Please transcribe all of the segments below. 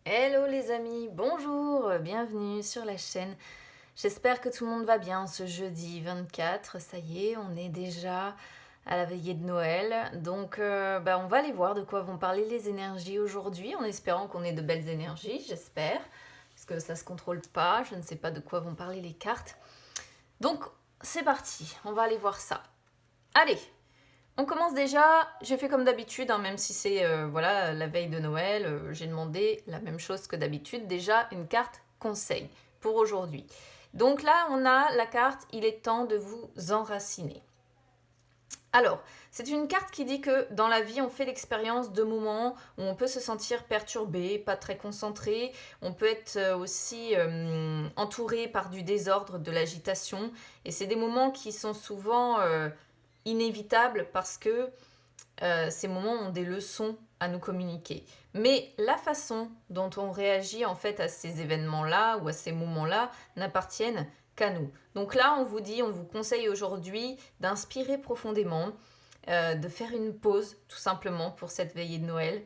Hello les amis, bonjour, bienvenue sur la chaîne. J'espère que tout le monde va bien ce jeudi 24. Ça y est, on est déjà à la veillée de Noël. Donc on va aller voir de quoi vont parler les énergies aujourd'hui, en espérant qu'on ait de belles énergies, j'espère. Parce que ça se contrôle pas, je ne sais pas de quoi vont parler les cartes. Donc c'est parti, on va aller voir ça. Allez, on commence déjà, j'ai fait comme d'habitude, hein, même si c'est voilà, la veille de Noël, j'ai demandé la même chose que d'habitude, déjà une carte conseil pour aujourd'hui. Donc là, on a la carte « Il est temps de vous enraciner ». Alors, c'est une carte qui dit que dans la vie, on fait l'expérience de moments où on peut se sentir perturbé, pas très concentré, on peut être aussi entouré par du désordre, de l'agitation, et c'est des moments qui sont souvent inévitables parce que ces moments ont des leçons à nous communiquer. Mais la façon dont on réagit en fait à ces événements-là ou à ces moments-là n'appartiennent qu'à nous. Donc là, on vous conseille aujourd'hui d'inspirer profondément, de faire une pause tout simplement pour cette veillée de Noël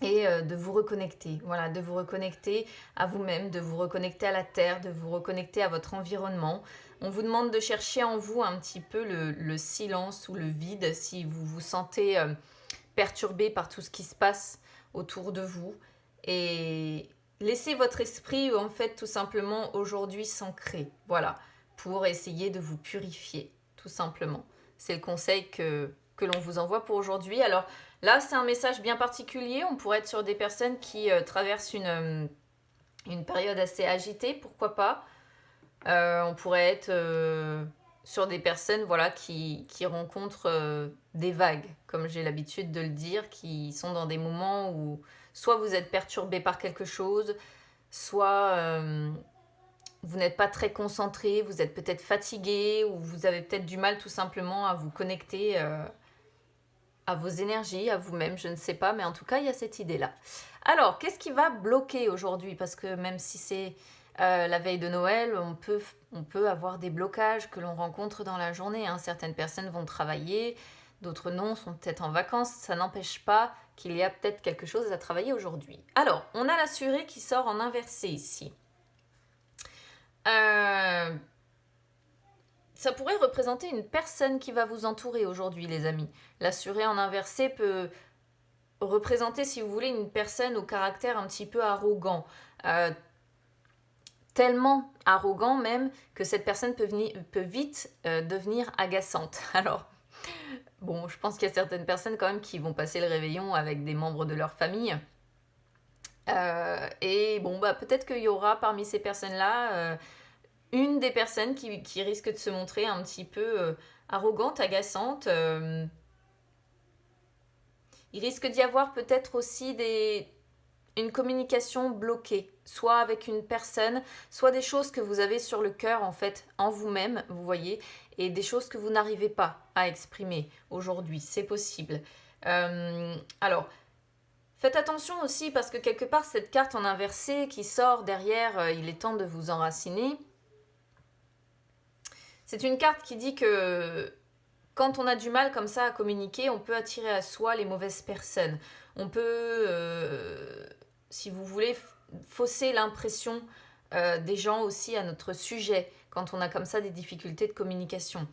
et de vous reconnecter, voilà, de vous reconnecter à vous-même, de vous reconnecter à la terre, de vous reconnecter à votre environnement. On vous demande de chercher en vous un petit peu le silence ou le vide si vous vous sentez perturbé par tout ce qui se passe autour de vous et laissez votre esprit en fait tout simplement aujourd'hui s'ancrer, voilà, pour essayer de vous purifier, tout simplement. C'est le conseil que l'on vous envoie pour aujourd'hui. Alors là, c'est un message bien particulier. On pourrait être sur des personnes qui traversent une période assez agitée, pourquoi pas. On pourrait être sur des personnes voilà, qui rencontrent des vagues, comme j'ai l'habitude de le dire, qui sont dans des moments où soit vous êtes perturbé par quelque chose, soit vous n'êtes pas très concentré, vous êtes peut-être fatigué, ou vous avez peut-être du mal tout simplement à vous connecter à vos énergies, à vous-même, je ne sais pas, mais en tout cas, il y a cette idée-là. Alors, qu'est-ce qui va bloquer aujourd'hui? Parce que même si c'est la veille de Noël, on peut avoir des blocages que l'on rencontre dans la journée, hein. Certaines personnes vont travailler, d'autres non, sont peut-être en vacances. Ça n'empêche pas qu'il y a peut-être quelque chose à travailler aujourd'hui. Alors, on a l'assuré qui sort en inversé ici. Euh, Ça pourrait représenter une personne qui va vous entourer aujourd'hui, les amis. L'assuré en inversé peut représenter, si vous voulez, une personne au caractère un petit peu arrogant. Tellement arrogant même que cette personne peut vite devenir agaçante. Alors, bon, je pense qu'il y a certaines personnes quand même qui vont passer le réveillon avec des membres de leur famille. Et bon, bah, peut-être qu'il y aura parmi ces personnes-là une des personnes qui risque de se montrer un petit peu arrogante, agaçante. Il risque d'y avoir peut-être aussi une communication bloquée, soit avec une personne, soit des choses que vous avez sur le cœur en fait, en vous-même, vous voyez, et des choses que vous n'arrivez pas à exprimer aujourd'hui, c'est possible. Alors, faites attention aussi parce que quelque part cette carte en inversé qui sort derrière, il est temps de vous enraciner. C'est une carte qui dit que quand on a du mal comme ça à communiquer, on peut attirer à soi les mauvaises personnes. On peut, si vous voulez, fausser l'impression des gens aussi à notre sujet quand on a comme ça des difficultés de communication.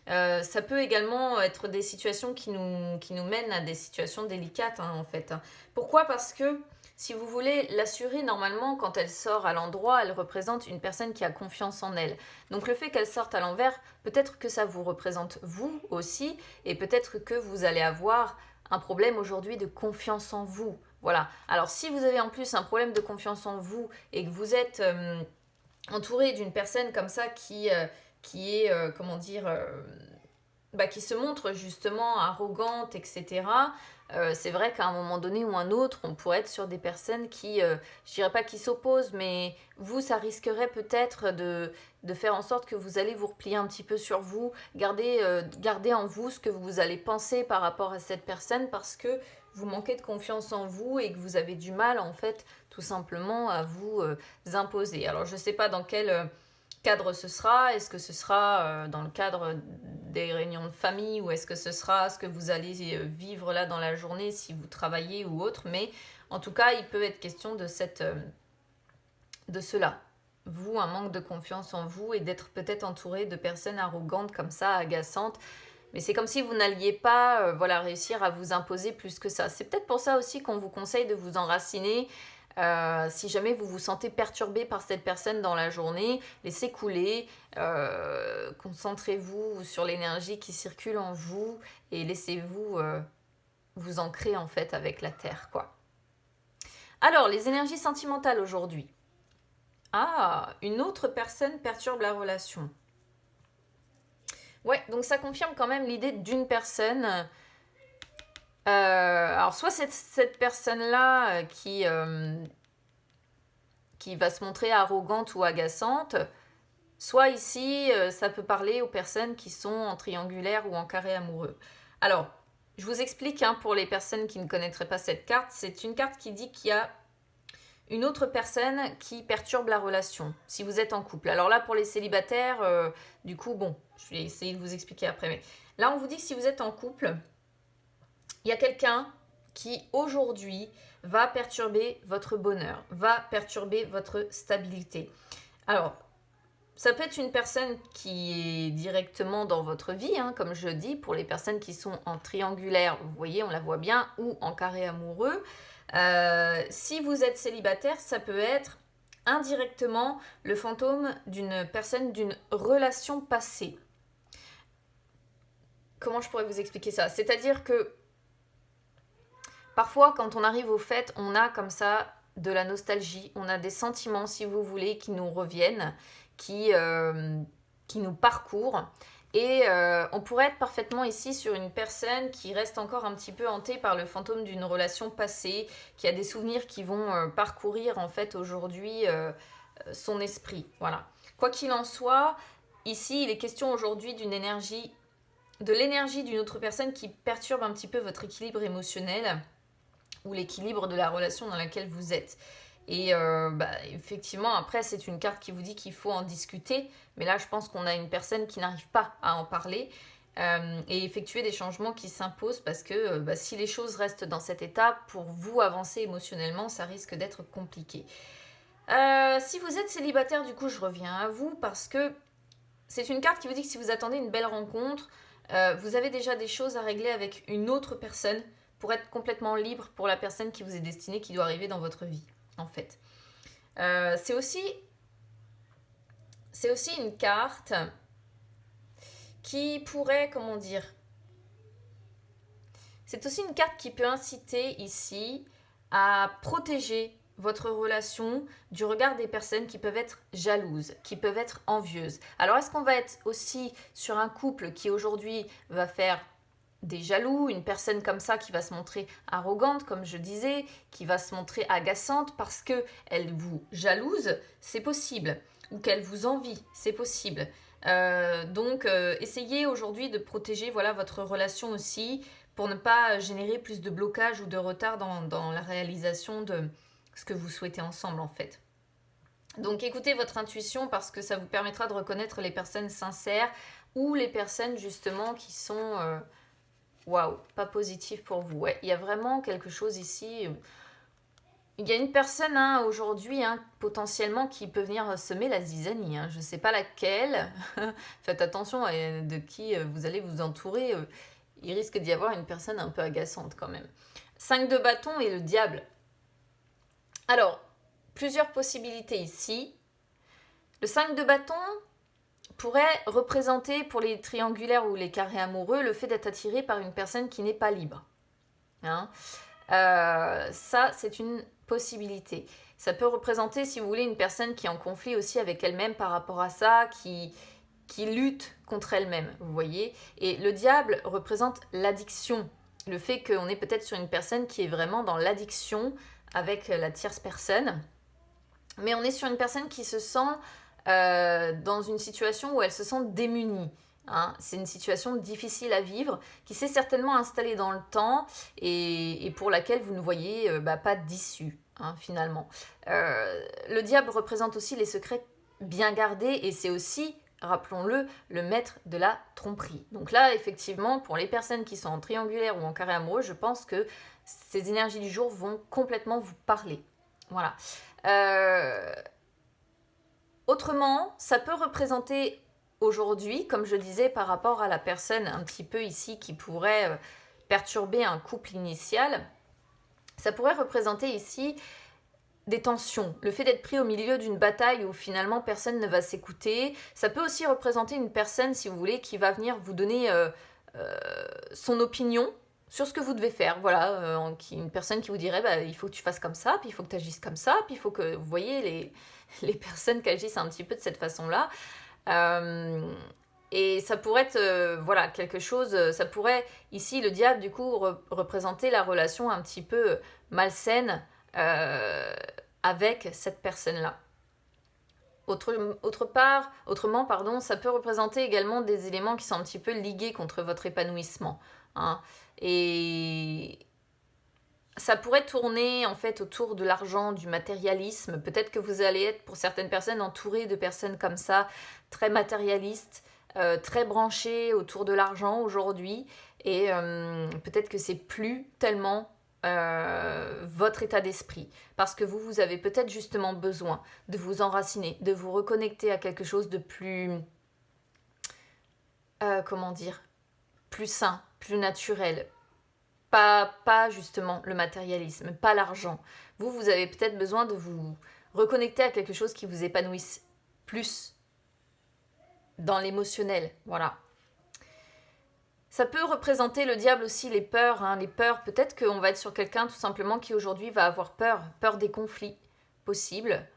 Ça peut également être des situations qui nous mènent à des situations délicates, hein, en fait. Pourquoi? Parce que, si vous voulez, l'assurer, normalement, quand elle sort à l'endroit, elle représente une personne qui a confiance en elle. Donc le fait qu'elle sorte à l'envers, peut-être que ça vous représente vous aussi, et peut-être que vous allez avoir un problème aujourd'hui de confiance en vous. Voilà. Alors si vous avez en plus un problème de confiance en vous et que vous êtes entouré d'une personne comme ça qui est, comment dire, qui se montre justement arrogante, etc. C'est vrai qu'à un moment donné ou un autre, on pourrait être sur des personnes qui, je dirais pas qui s'opposent, mais vous, ça risquerait peut-être de faire en sorte que vous allez vous replier un petit peu sur vous, garder en vous ce que vous allez penser par rapport à cette personne parce que vous manquez de confiance en vous et que vous avez du mal en fait tout simplement à vous imposer. Alors je sais pas dans quel cadre ce sera. Est-ce que ce sera dans le cadre des réunions de famille ou est-ce que ce sera ce que vous allez vivre là dans la journée si vous travaillez ou autre. Mais En tout cas, il peut être question de cela. Vous, un manque de confiance en vous et d'être peut-être entouré de personnes arrogantes comme ça, agaçantes. Mais c'est comme si vous n'alliez pas réussir à vous imposer plus que ça. C'est peut-être pour ça aussi qu'on vous conseille de vous enraciner. Si jamais vous vous sentez perturbé par cette personne dans la journée, laissez couler, concentrez-vous sur l'énergie qui circule en vous et laissez-vous vous ancrer en fait avec la terre, quoi. Alors, les énergies sentimentales aujourd'hui. Ah, une autre personne perturbe la relation. Ouais, donc ça confirme quand même l'idée d'une personne. Alors, soit cette personne-là qui va se montrer arrogante ou agaçante, soit ici, ça peut parler aux personnes qui sont en triangulaire ou en carré amoureux. Alors, je vous explique, hein, pour les personnes qui ne connaîtraient pas cette carte, c'est une carte qui dit qu'il y a une autre personne qui perturbe la relation, si vous êtes en couple. Alors là, pour les célibataires, du coup, bon, je vais essayer de vous expliquer après. Mais là, on vous dit que si vous êtes en couple, il y a quelqu'un qui, aujourd'hui, va perturber votre bonheur, va perturber votre stabilité. Alors, ça peut être une personne qui est directement dans votre vie, hein, comme je dis, pour les personnes qui sont en triangulaire, vous voyez, on la voit bien, ou en carré amoureux. Si vous êtes célibataire, ça peut être indirectement le fantôme d'une personne, d'une relation passée. Comment je pourrais vous expliquer ça? C'est-à-dire que parfois, quand on arrive aux fêtes, on a comme ça de la nostalgie, on a des sentiments, si vous voulez, qui nous reviennent, qui nous parcourent. Et on pourrait être parfaitement ici sur une personne qui reste encore un petit peu hantée par le fantôme d'une relation passée, qui a des souvenirs qui vont parcourir en fait aujourd'hui son esprit. Voilà. Quoi qu'il en soit, ici il est question aujourd'hui de l'énergie d'une autre personne qui perturbe un petit peu votre équilibre émotionnel ou l'équilibre de la relation dans laquelle vous êtes. Et effectivement, après, c'est une carte qui vous dit qu'il faut en discuter. Mais là, je pense qu'on a une personne qui n'arrive pas à en parler et effectuer des changements qui s'imposent parce que si les choses restent dans cet état, pour vous avancer émotionnellement, ça risque d'être compliqué. Si vous êtes célibataire, du coup, je reviens à vous parce que c'est une carte qui vous dit que si vous attendez une belle rencontre, vous avez déjà des choses à régler avec une autre personne pour être complètement libre pour la personne qui vous est destinée, qui doit arriver dans votre vie, en fait. C'est aussi une carte qui pourrait, comment dire, c'est aussi une carte qui peut inciter ici à protéger votre relation du regard des personnes qui peuvent être jalouses, qui peuvent être envieuses. Alors, est-ce qu'on va être aussi sur un couple qui aujourd'hui va faire des jaloux, une personne comme ça qui va se montrer arrogante, comme je disais, qui va se montrer agaçante parce qu'elle vous jalouse, c'est possible, ou qu'elle vous envie, c'est possible. Donc, essayez aujourd'hui de protéger votre relation aussi pour ne pas générer plus de blocage ou de retard dans la réalisation de ce que vous souhaitez ensemble, en fait. Donc, écoutez votre intuition parce que ça vous permettra de reconnaître les personnes sincères ou les personnes, justement, qui sont... waouh, pas positif pour vous. Ouais, il y a vraiment quelque chose ici. Il y a une personne aujourd'hui, potentiellement, qui peut venir semer la zizanie. Je ne sais pas laquelle. Faites attention de qui vous allez vous entourer. Il risque d'y avoir une personne un peu agaçante quand même. 5 de bâton et le diable. Alors, plusieurs possibilités ici. Le 5 de bâton pourrait représenter pour les triangulaires ou les carrés amoureux le fait d'être attiré par une personne qui n'est pas libre. Ça, c'est une possibilité. Ça peut représenter, si vous voulez, une personne qui est en conflit aussi avec elle-même par rapport à ça, qui lutte contre elle-même, vous voyez. Et le diable représente l'addiction, le fait qu'on est peut-être sur une personne qui est vraiment dans l'addiction avec la tierce personne, mais on est sur une personne qui se sent dans une situation où elle se sent démunie. C'est une situation difficile à vivre, qui s'est certainement installée dans le temps et pour laquelle vous ne voyez pas d'issue, finalement. Le diable représente aussi les secrets bien gardés et c'est aussi, rappelons-le, le maître de la tromperie. Donc là, effectivement, pour les personnes qui sont en triangulaire ou en carré amoureux, je pense que ces énergies du jour vont complètement vous parler. Voilà. Euh, Autrement, ça peut représenter aujourd'hui, comme je disais, par rapport à la personne un petit peu ici qui pourrait perturber un couple initial, ça pourrait représenter ici des tensions, le fait d'être pris au milieu d'une bataille où finalement personne ne va s'écouter. Ça peut aussi représenter une personne, si vous voulez, qui va venir vous donner son opinion sur ce que vous devez faire. Voilà, une personne qui vous dirait bah, il faut que tu fasses comme ça, puis il faut que tu agisses comme ça, puis il faut que vous voyez les personnes qui agissent un petit peu de cette façon-là. Et ça pourrait être voilà quelque chose, ça pourrait ici le diable du coup représenter la relation un petit peu malsaine avec cette personne-là. Autrement, pardon, ça peut représenter également des éléments qui sont un petit peu ligués contre votre épanouissement. Hein. Et ça pourrait tourner en fait autour de l'argent, du matérialisme. Peut-être que vous allez être pour certaines personnes entouré de personnes comme ça, très matérialistes, très branchées autour de l'argent aujourd'hui. Et peut-être que c'est plus tellement votre état d'esprit. Parce que vous avez peut-être justement besoin de vous enraciner, de vous reconnecter à quelque chose de plus... comment dire, plus sain, plus naturel. Pas justement le matérialisme, pas l'argent. Vous avez peut-être besoin de vous reconnecter à quelque chose qui vous épanouisse plus dans l'émotionnel. Voilà. Ça peut représenter le diable aussi les peurs. Hein. Les peurs, peut-être qu'on va être sur quelqu'un tout simplement qui aujourd'hui va avoir peur. Peur des conflits possibles,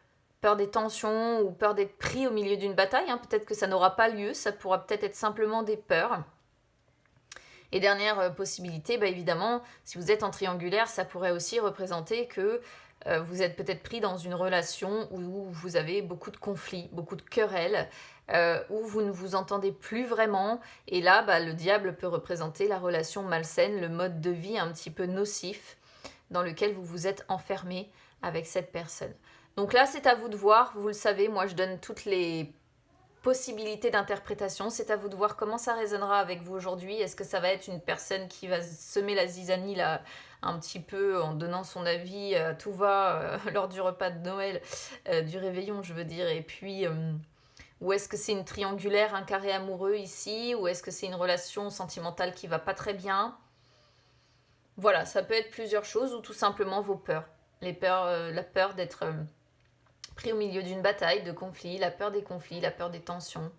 peur des tensions ou peur d'être pris au milieu d'une bataille. Hein. Peut-être que ça n'aura pas lieu, ça pourra peut-être être simplement des peurs. Et dernière possibilité, bah évidemment, si vous êtes en triangulaire, ça pourrait aussi représenter que vous êtes peut-être pris dans une relation où vous avez beaucoup de conflits, beaucoup de querelles, où vous ne vous entendez plus vraiment. Et là, bah, le diable peut représenter la relation malsaine, le mode de vie un petit peu nocif dans lequel vous vous êtes enfermé avec cette personne. Donc là, c'est à vous de voir. Vous le savez, moi, je donne toutes les possibilités d'interprétation. C'est à vous de voir comment ça résonnera avec vous aujourd'hui. Est-ce que ça va être une personne qui va semer la zizanie là, un petit peu en donnant son avis tout va lors du repas de Noël, du réveillon je veux dire, et puis ou est-ce que c'est une triangulaire, un carré amoureux ici, ou est-ce que c'est une relation sentimentale qui va pas très bien? Voilà, ça peut être plusieurs choses ou tout simplement vos peurs. Les peurs, la peur d'être pris au milieu d'une bataille, de conflits, la peur des conflits, la peur des tensions.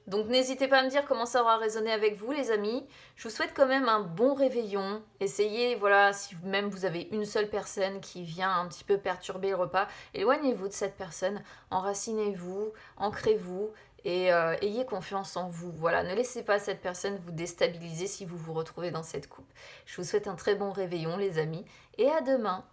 Donc n'hésitez pas à me dire comment ça aura résonné avec vous les amis. Je vous souhaite quand même un bon réveillon. Essayez, voilà, si même vous avez une seule personne qui vient un petit peu perturber le repas, éloignez-vous de cette personne, enracinez-vous, ancrez-vous et ayez confiance en vous. Voilà, ne laissez pas cette personne vous déstabiliser si vous vous retrouvez dans cette coupe. Je vous souhaite un très bon réveillon les amis et à demain.